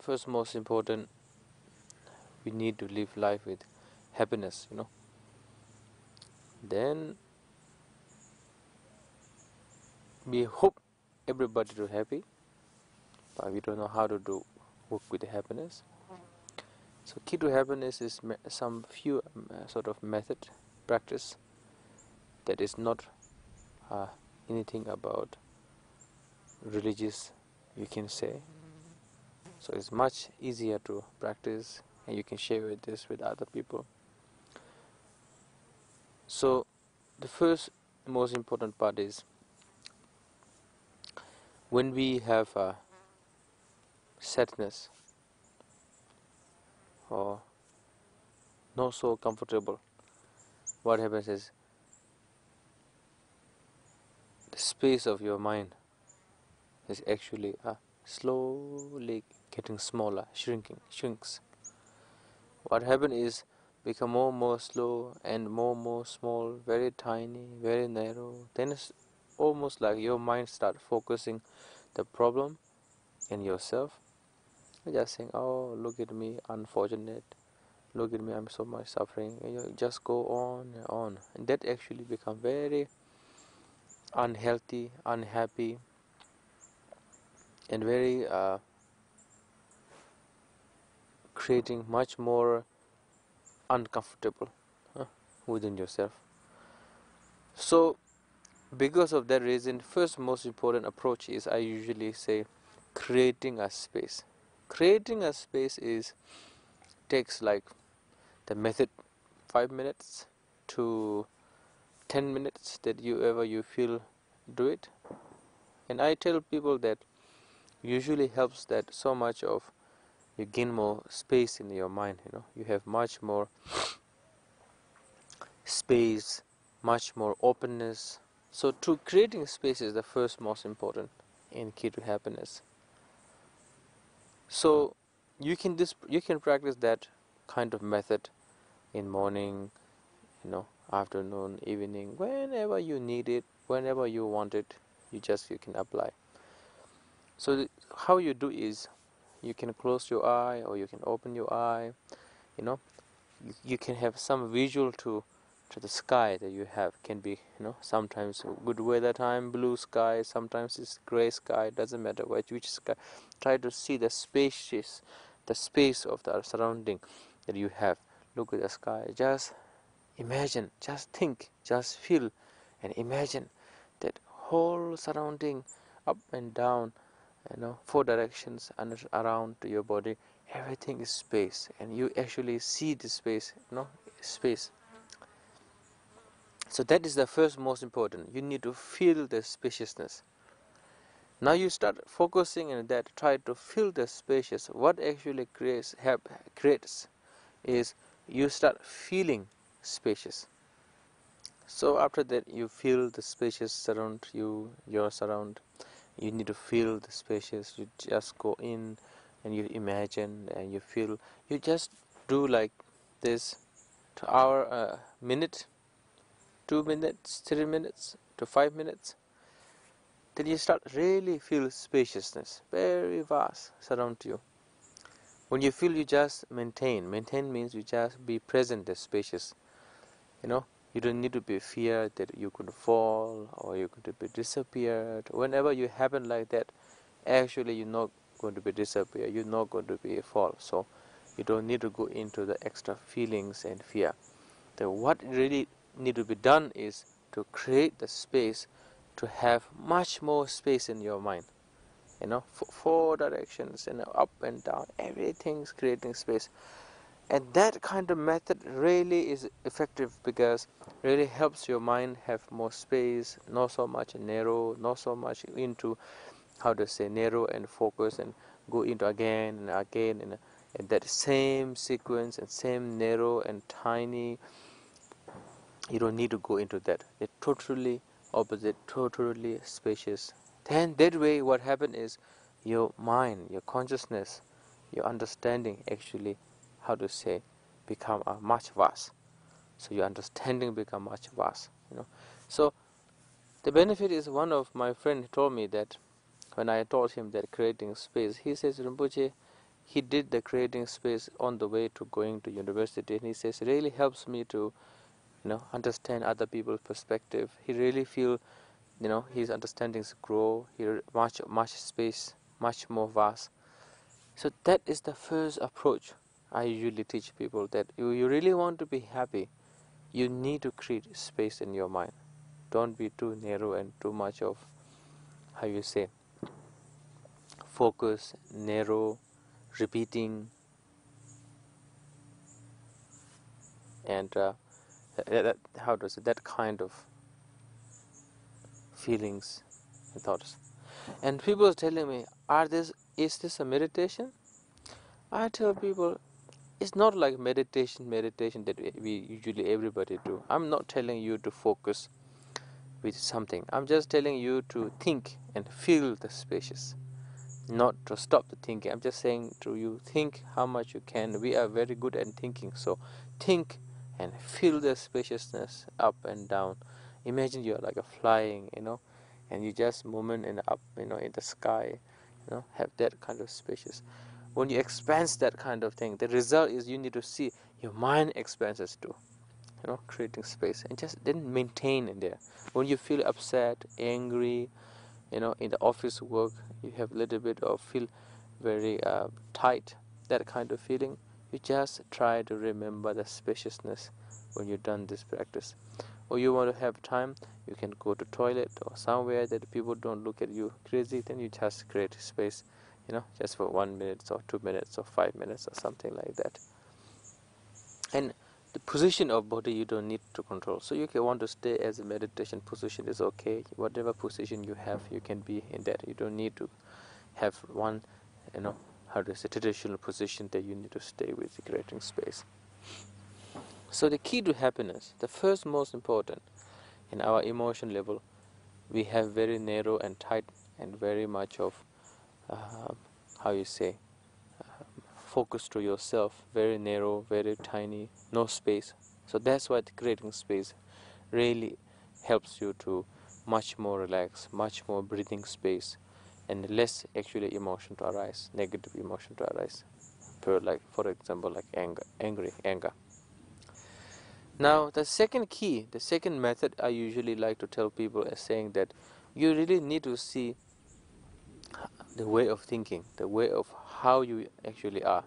first most important, we need to live life with happiness, Then we hope everybody to happy, but we don't know how to do work with the happiness. So key to happiness is some few sort of method, practice that is not anything about religious, you can say. So it's much easier to practice, and you can share this with other people. So the first most important part is when we have sadness or not so comfortable, what happens is the space of your mind is actually slowly getting smaller, shrinks. What happens is become more and more slow and more small, very tiny, very narrow. Then it's almost like your mind start focusing the problem in yourself. You're just saying, oh, look at me, unfortunate. Look at me, I'm so much suffering. And you just go on and on. And that actually become very unhealthy, unhappy, and very creating much more uncomfortable within yourself. So because of that reason, first most important approach is, I usually say, creating a space. Creating a space takes like the method 5 minutes to 10 minutes that you feel do it. And I tell people that usually helps that so much of you gain more space in your mind, you have much more space, much more openness. So to creating space is the first most important in key to happiness. So you can practice that kind of method in morning, afternoon, evening, whenever you need it, whenever you want it, you can apply. So how you do is you can close your eye or you can open your eye, you can have some visual to the sky that you have. Can be, sometimes good weather time, blue sky, sometimes it's gray sky, doesn't matter which sky. Try to see the space of the surrounding that you have. Look at the sky, just imagine, just think, just feel, and imagine that whole surrounding up and down, 4 directions and around to your body, everything is space, and you actually see the space, space. So that is the first most important. You need to feel the spaciousness. Now you start focusing on that, try to feel the spacious. What actually creates is you start feeling spacious. So after that you feel the spacious surround you, your surround. You need to feel the spacious. You just go in and you imagine and you feel. You just do like this to hour, minute, 2 minutes, 3 minutes to 5 minutes. Then you start really feel spaciousness, very vast surround you. When you feel, you just maintain. Maintain means you just be present, the spacious. You don't need to be feared that you could fall or you could be disappeared. Whenever you happen like that, actually you're not going to be disappear. You're not going to be a fall. So you don't need to go into the extra feelings and fear. What really need to be done is to create the space to have much more space in your mind. 4 directions and up and down, everything's creating space. And that kind of method really is effective because really helps your mind have more space, not so much narrow, not so much into narrow and focus and go into again and again and that same sequence and same narrow and tiny. You don't need to go into that. They're totally opposite, totally spacious. Then that way what happens is your mind, your consciousness, your understanding actually become much vast. So your understanding become much vast. So the benefit is, one of my friends told me that when I told him that creating space, he says, Rinpoche, he did the creating space on the way to going to university, and he says it really helps me to understand other people's perspective. He really feel his understandings grow. He much space, much more vast. So that is the first approach I usually teach people, that you really want to be happy, you need to create space in your mind. Don't be too narrow and too much of, how you say, focus, narrow, repeating, and how does it, that kind of feelings and thoughts. And people are telling me, is this a meditation? I tell people, it's not like meditation that we usually everybody do. I'm not telling you to focus with something. I'm just telling you to think and feel the spacious, not to stop the thinking. I'm just saying to you, think how much you can. We are very good at thinking, so think and feel the spaciousness up and down. Imagine you're like a flying, and you just moving in up, in the sky, have that kind of spacious. When you expand that kind of thing, the result is you need to see your mind expands too, creating space, and just then maintain in there. When you feel upset, angry, in the office work, you have a little bit of feel very tight, that kind of feeling, you just try to remember the spaciousness when you've done this practice. Or you want to have time, you can go to toilet or somewhere that people don't look at you crazy, then you just create space, just for 1 minute or 2 minutes or 5 minutes or something like that. And the position of body you don't need to control. So you can want to stay as a meditation position is okay. Whatever position you have, you can be in that. You don't need to have one, how to say, traditional position that you need to stay with, creating space. So the key to happiness, the first most important in our emotion level, we have very narrow and tight and very much of, how you say, focus to yourself, very narrow, very tiny, no space. So that's why creating space really helps you to much more relax, much more breathing space, and less actually emotion to arise, negative emotion to arise. For example, like anger. Now the second key, the second method I usually like to tell people is saying that you really need to see the way of thinking, the way of how you actually are.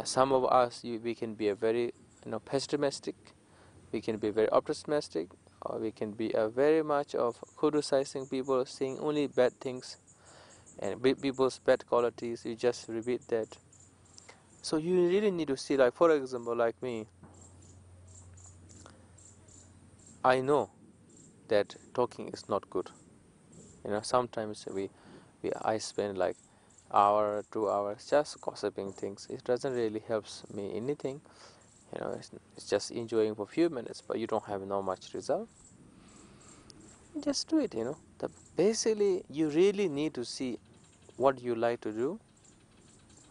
Some of us, we can be a very pessimistic, we can be very optimistic, or we can be a very much of criticizing people, saying only bad things and people's bad qualities. You just repeat that. So you really need to see, like for example, like me, I know that talking is not good. Sometimes I spend like hour, 2 hours just gossiping things. It doesn't really helps me anything. It's just enjoying for a few minutes, but you don't have no much result. Just do it. Basically, you really need to see what you like to do,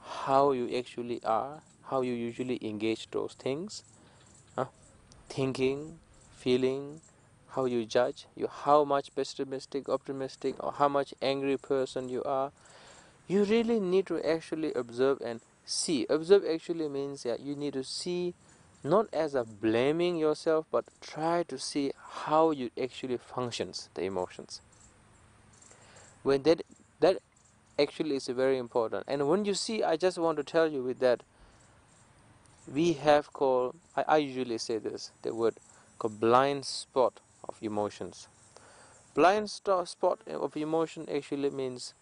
how you actually are, how you usually engage those things, thinking, feeling, how you judge, how much pessimistic, optimistic, or how much angry person you are. You really need to actually observe and see. Observe actually means that you need to see not as a blaming yourself, but try to see how you actually functions the emotions. When that actually is very important. And when you see, I just want to tell you with that, we have called, I usually say this, the word called blind spot of emotions. Blind spot of emotion actually means,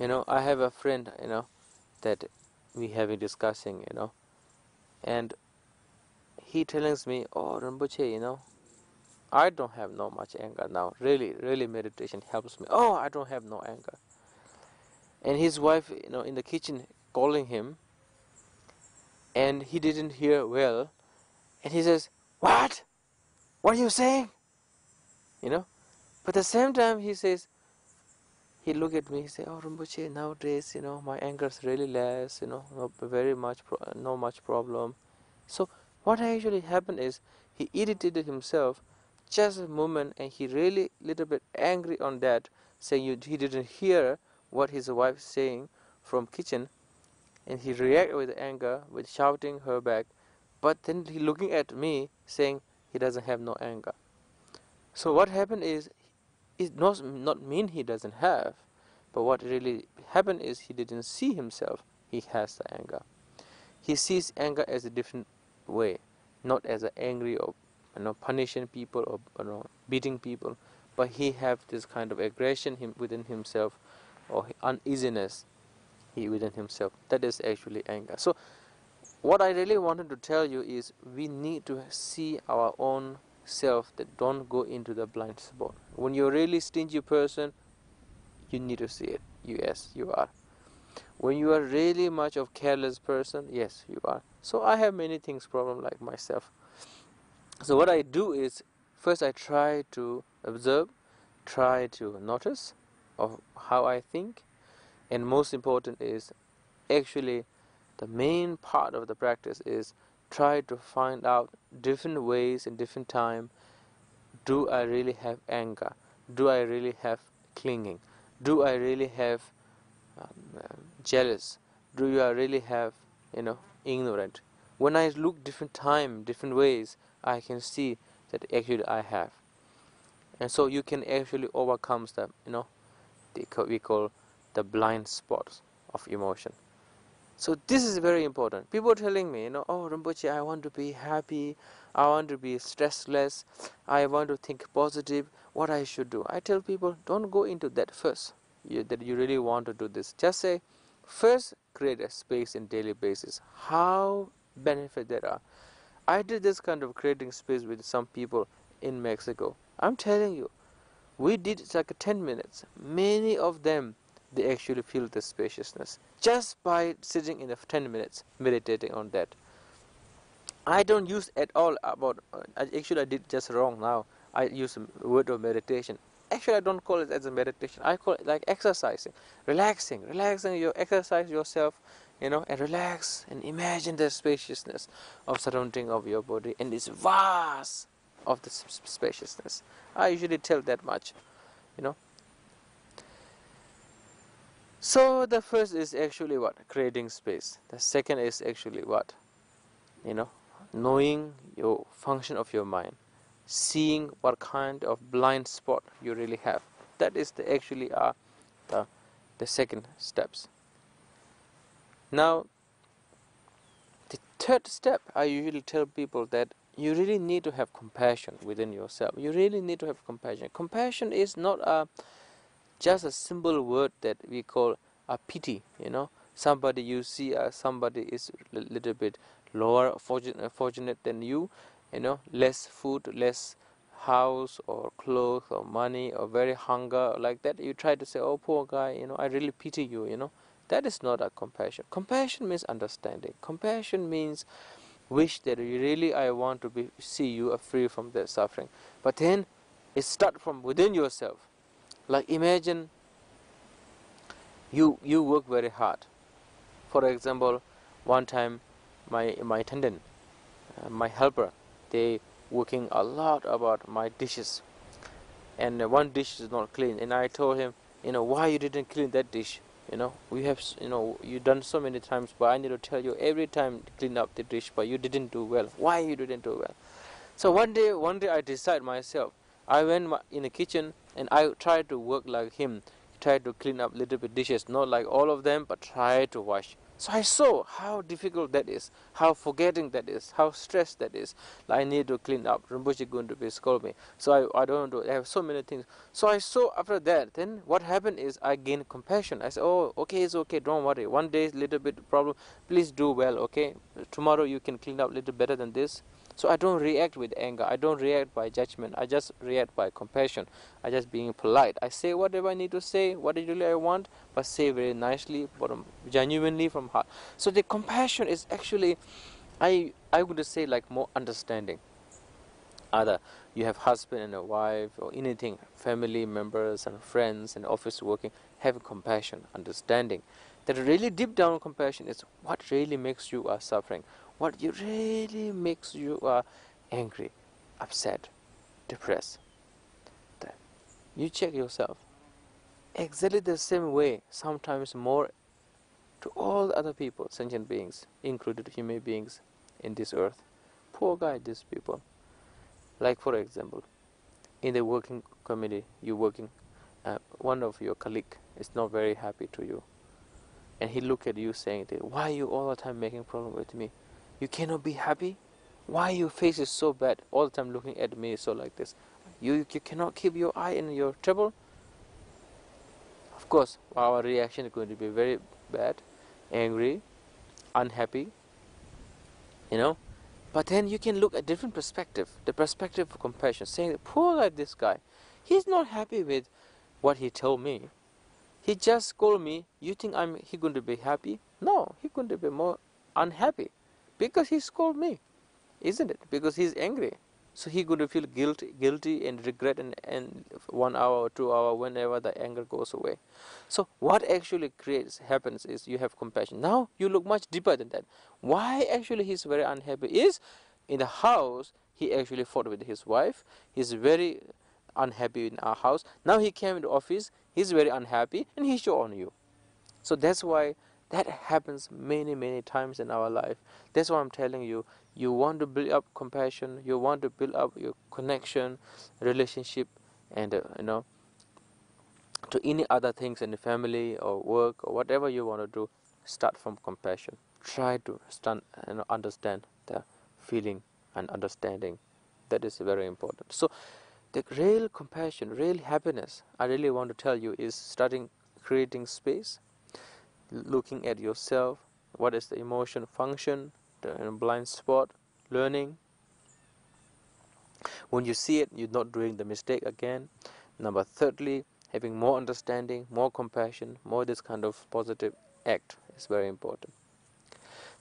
I have a friend, that we have been discussing, and he tells me, oh Rinpoche, I don't have no much anger now. Really meditation helps me. Oh, I don't have no anger. And his wife, in the kitchen calling him, and he didn't hear well, and he says, what are you saying? But at the same time he says, he look at me, he say, oh Rinpoche, nowadays, my anger is really less, no much problem. So what actually happened is, he irritated himself just a moment, and he really little bit angry on that, saying he didn't hear what his wife is saying from kitchen, and he reacted with anger, with shouting her back, but then he looking at me saying he doesn't have no anger. So what happened is, it does not mean he doesn't have, but what really happened is he didn't see himself he has the anger. He sees anger as a different way, not as an angry or punishing people or beating people, but he have this kind of aggression within himself, or uneasiness within himself. That is actually anger. So what I really wanted to tell you is, we need to see our own self, that don't go into the blind spot. When you're a really stingy person, you need to see it. Yes, you are. When you are really much of careless person, yes, you are. So I have many things problem like myself. So what I do is, first I try to observe, try to notice of how I think, and most important is, actually the main part of the practice is try to find out different ways in different time. Do I really have anger? Do I really have clinging? Do I really have jealous? Do I really have ignorant? When I look different time, different ways, I can see that actually I have. And so you can actually overcome the we call the blind spots of emotion. So this is very important. People are telling me, oh Rinpoche, I want to be happy, I want to be stressless, I want to think positive, what I should do. I tell people, don't go into that first, that you really want to do this. Just say, first create a space in daily basis. How benefit there are. I did this kind of creating space with some people in Mexico. I'm telling you, we did like 10 minutes. Many of them, they actually feel the spaciousness just by sitting in the 10 minutes meditating on that. I don't use at all about actually I did just wrong now. I use a word of meditation. Actually I don't call it as a meditation. I call it like exercising, relaxing you exercise yourself, and relax and imagine the spaciousness of surrounding of your body and this vast of the spaciousness. I usually tell that much, So the first is actually what? Creating space. The second is actually what? Knowing your function of your mind, seeing what kind of blind spot you really have. That is actually the second steps. Now, the third step, I usually tell people that you really need to have compassion within yourself. You really need to have compassion. Compassion is not just a simple word that we call a pity. Somebody you see, somebody is a little bit lower fortunate than you, less food, less house or clothes or money or very hunger like that. You try to say, oh poor guy, I really pity you. That is not a compassion. Compassion means understanding. Compassion means wish that really I want to see you are free from that suffering. But then it starts from within yourself. Like imagine you work very hard. For example, one time my attendant, my helper, they working a lot about my dishes, and one dish is not clean, and I told him, why you didn't clean that dish. We have, you done so many times, but I need to tell you every time to clean up the dish, but you didn't do well. Why you didn't do well? So one day I decide myself. I went in the kitchen and I tried to work like him, tried to clean up little bit dishes, not like all of them, but try to wash. So I saw how difficult that is, how forgetting that is, how stressed that is. Like I need to clean up. Rinpoche going to be scold me. So I don't do. I have so many things. So I saw after that. Then what happened is I gained compassion. I said, oh, okay, it's okay. Don't worry. One day little bit problem. Please do well. Okay. Tomorrow you can clean up a little better than this. So I don't react with anger. I don't react by judgment. I just react by compassion. I just being polite. I say whatever I need to say, what really I want, but say very nicely, but genuinely from heart. So the compassion is actually, I would say like more understanding. Either you have husband and a wife or anything, family members and friends and office working, have compassion, understanding. That really deep down compassion is what really makes you are suffering, what you really makes you are angry, upset, depressed. That you check yourself. Exactly the same way, sometimes more to all the other people, sentient beings, included human beings in this earth. Poor guy, these people. Like for example, in the working community, you're working, one of your colleague is not very happy to you, and he look at you saying, "Why you all the time making problem with me? You cannot be happy? Why your face is so bad all the time looking at me so like this? You cannot keep your eye in your trouble?" Of course, our reaction is going to be very bad, angry, unhappy, you know. But then you can look at different perspective, the perspective of compassion, saying, "Poor like this guy, he's not happy with what he told me. He just scolded me. You think he going to be happy? No, he going to be more unhappy because he scolded me, isn't it? Because he's angry. So he going to feel guilty and regret and 1 hour or 2 hour whenever the anger goes away. So what actually happens is you have compassion. Now you look much deeper than that. Why actually he's very unhappy is in the house he actually fought with his wife. He's very unhappy in our house. Now he came into office. He's very unhappy and he show on you. So that's why that happens many times in our life. That's why I'm telling you, you want to build up compassion, you want to build up your connection, relationship, and to any other things in the family or work or whatever you want to do, start from compassion. Try to understand the feeling and understanding. That is very important. So the real compassion, real happiness, I really want to tell you, is starting creating space, looking at yourself, what is the emotion function, the blind spot, learning. When you see it, you're not doing the mistake again. Number thirdly, having more understanding, more compassion, more this kind of positive act is very important.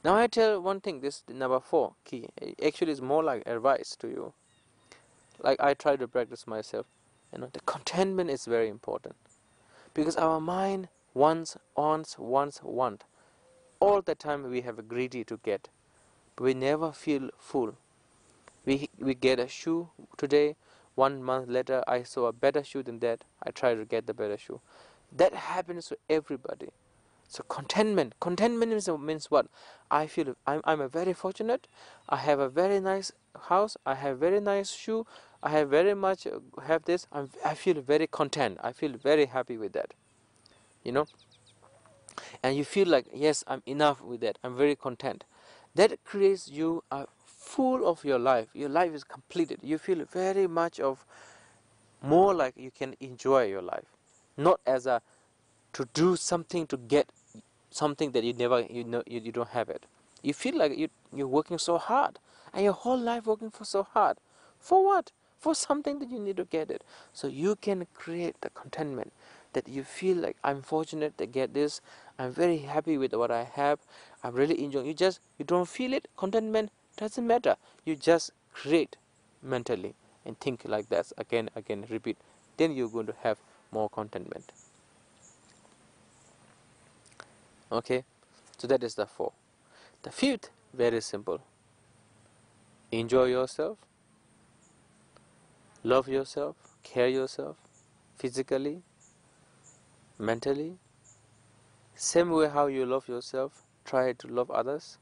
Now I tell one thing, this number 4 key, actually is more like advice to you. Like I try to practice myself. The contentment is very important. Because our mind wants. All the time we have a greedy to get. But we never feel full. We get a shoe today, 1 month later I saw a better shoe than that. I try to get the better shoe. That happens to everybody. So contentment means what? I feel I'm a very fortunate. I have a very nice house. I have very nice shoe. I have very much have this. I feel very content. I feel very happy with that. And you feel like, yes, I'm enough with that. I'm very content. That creates you full of your life. Your life is completed. You feel very much of more like you can enjoy your life, not as a to do something to get something that you don't have it. You feel like you're working so hard, and your whole life working for so hard. For what? For something that you need to get it. So you can create the contentment that you feel like, I'm fortunate to get this. I'm very happy with what I have. I'm really enjoying. You don't feel it. Contentment doesn't matter. You just create mentally and think like that again, repeat. Then you're going to have more contentment. Okay, so that is the 4. The 5th, very simple. Enjoy yourself, love yourself, care yourself, physically, mentally. Same way how you love yourself, try to love others.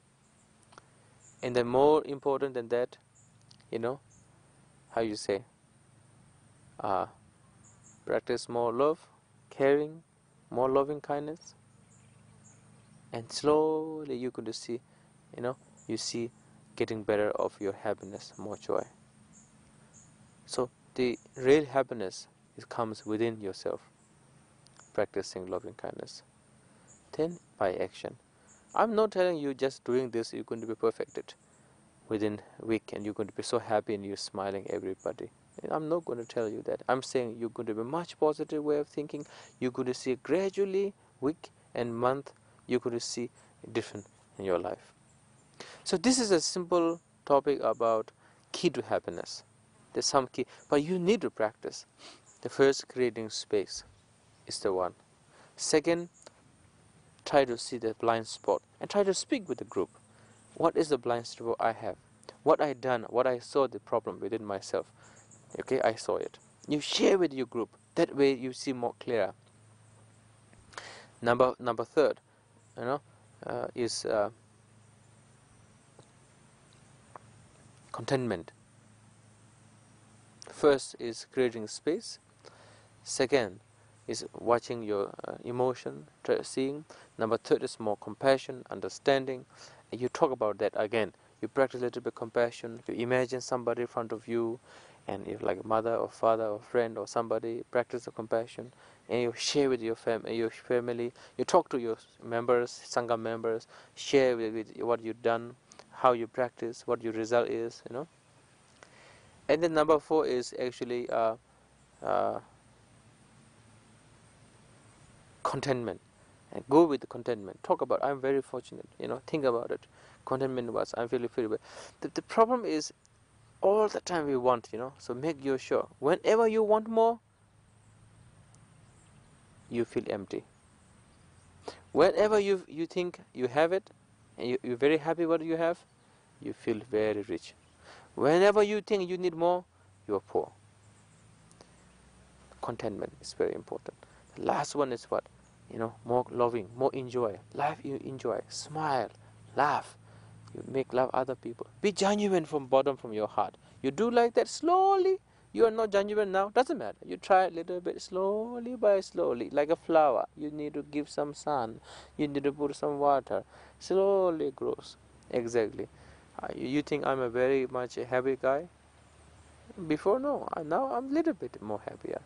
And then more important than that, how you say, practice more love, caring, more loving kindness. And slowly you're going to see, you see getting better of your happiness, more joy. So the real happiness comes within yourself, practicing loving kindness. Then by action. I'm not telling you just doing this you're going to be perfected within a week and you're going to be so happy and you're smiling everybody. I'm not going to tell you that. I'm saying you're going to be much positive way of thinking. You're going to see gradually, week and month, you're going to see different in your life. So this is a simple topic about key to happiness. There's some key, but you need to practice. The first, creating space is the one. Second, try to see the blind spot and try to speak with the group. What is the blind spot I have? What I done? What I saw the problem within myself. Okay, I saw it. You share with your group. That way you see more clearer. Number third, is contentment. First is creating space. Second is watching your emotion, seeing. Number third is more compassion, understanding. And you talk about that again. You practice a little bit compassion. You imagine somebody in front of you, and if like a mother or father or friend or somebody, practice the compassion, and you share with your family. You talk to your members, sangha members, share with what you've done, how you practice, what your result is, And then number four is actually uh, contentment, and go with the contentment. Talk about I'm very fortunate, think about it. Contentment was I'm really well. The problem is all the time we want, so make you sure whenever you want more, you feel empty. Whenever you think you have it and you're very happy what you have, you feel very rich. Whenever you think you need more, you're poor. Contentment is very important. The last one is what? More loving, more enjoy. Life you enjoy. Smile, laugh. You make love other people. Be genuine from bottom from your heart. You do like that slowly. You are not genuine now. Doesn't matter. You try a little bit slowly by slowly, like a flower. You need to give some sun. You need to put some water. Slowly grows. Exactly. You think I'm a very much a happy guy? Before no. Now I'm a little bit more happier.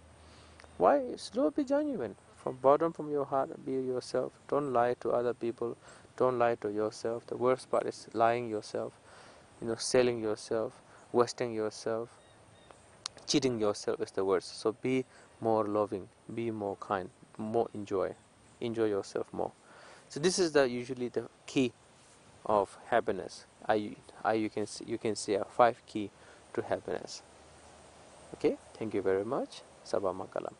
Why? Slow, be genuine. From bottom from your heart, be yourself. Don't lie to other people. Don't lie to yourself. The worst part is lying yourself, selling yourself, wasting yourself, cheating yourself is the worst. So be more loving, be more kind, more enjoy yourself more. So this is usually the key of happiness. You can see a 5 key to happiness. Okay, thank you very much. Sabha Makalam.